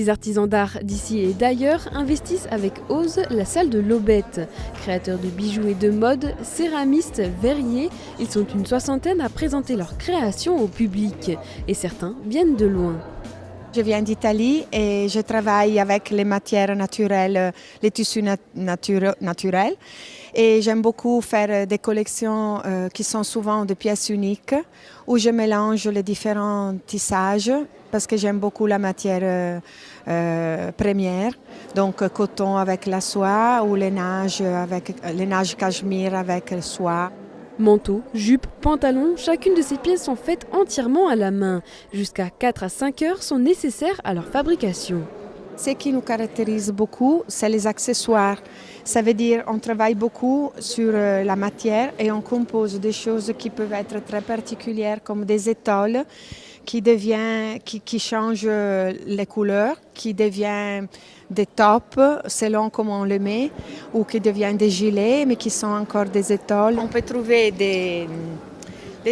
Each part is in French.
Les artisans d'art d'ici et d'ailleurs investissent avec ose la salle de l'Aubette. Créateurs de bijoux et de mode, céramistes, verriers, ils sont une soixantaine à présenter leurs créations au public. Et certains viennent de loin. Je viens d'Italie et je travaille avec les matières naturelles, les tissus naturels. Et j'aime beaucoup faire des collections qui sont souvent de pièces uniques, où je mélange les différents tissages, parce que j'aime beaucoup la matière première, donc coton avec la soie ou les nages cachemire avec soie. Manteaux, jupes, pantalons, chacune de ces pièces sont faites entièrement à la main. Jusqu'à 4 à 5 heures sont nécessaires à leur fabrication. Ce qui nous caractérise beaucoup, c'est les accessoires. Ça veut dire qu'on travaille beaucoup sur la matière et on compose des choses qui peuvent être très particulières, comme des étoiles qui changent les couleurs, qui deviennent des tops selon comment on les met, ou qui deviennent des gilets, mais qui sont encore des étoiles. On peut trouver des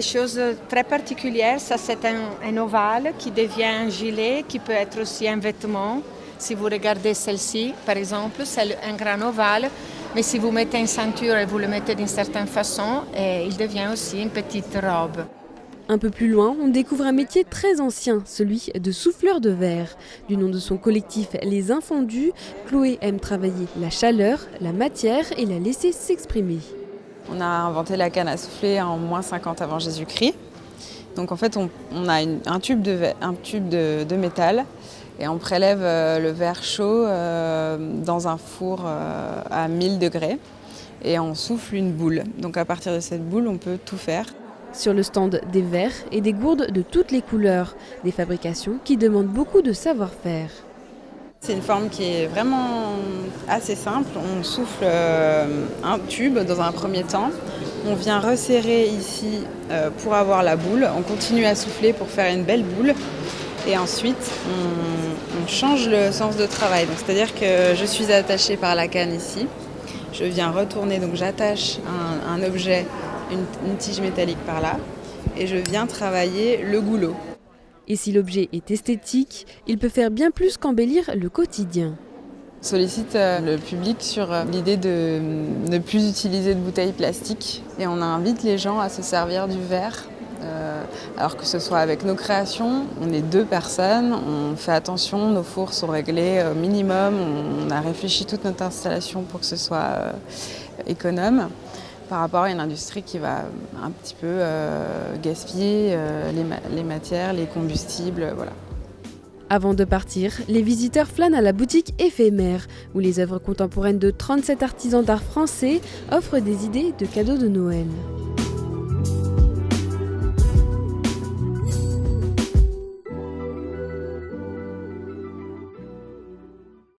choses très particulières. Ça, c'est un ovale qui devient un gilet, qui peut être aussi un vêtement. Si vous regardez celle-ci, par exemple, c'est un grand ovale, mais si vous mettez une ceinture et vous le mettez d'une certaine façon, il devient aussi une petite robe. Un peu plus loin, on découvre un métier très ancien, celui de souffleur de verre. Du nom de son collectif Les Infondus, Chloé aime travailler la chaleur, la matière et la laisser s'exprimer. On a inventé la canne à souffler en moins 50 avant Jésus-Christ. Donc en fait, on a un tube de métal et on prélève le verre chaud dans un four à 1000 degrés et on souffle une boule. Donc à partir de cette boule, on peut tout faire. Sur le stand, des verres et des gourdes de toutes les couleurs, des fabrications qui demandent beaucoup de savoir-faire. C'est une forme qui est vraiment assez simple. On souffle un tube dans un premier temps. On vient resserrer ici pour avoir la boule. On continue à souffler pour faire une belle boule. Et ensuite, on change le sens de travail. Donc, c'est-à-dire que je suis attachée par la canne ici. Je viens retourner, donc j'attache un objet, une tige métallique par là. Et je viens travailler le goulot. Et si l'objet est esthétique, il peut faire bien plus qu'embellir le quotidien. On sollicite le public sur l'idée de ne plus utiliser de bouteilles plastiques et on invite les gens à se servir du verre. Alors que ce soit avec nos créations, on est 2 personnes, on fait attention, nos fours sont réglés au minimum, on a réfléchi toute notre installation pour que ce soit économe. Par rapport à une industrie qui va un petit peu gaspiller les matières, les combustibles, voilà. Avant de partir, les visiteurs flânent à la boutique éphémère, où les œuvres contemporaines de 37 artisans d'art français offrent des idées de cadeaux de Noël.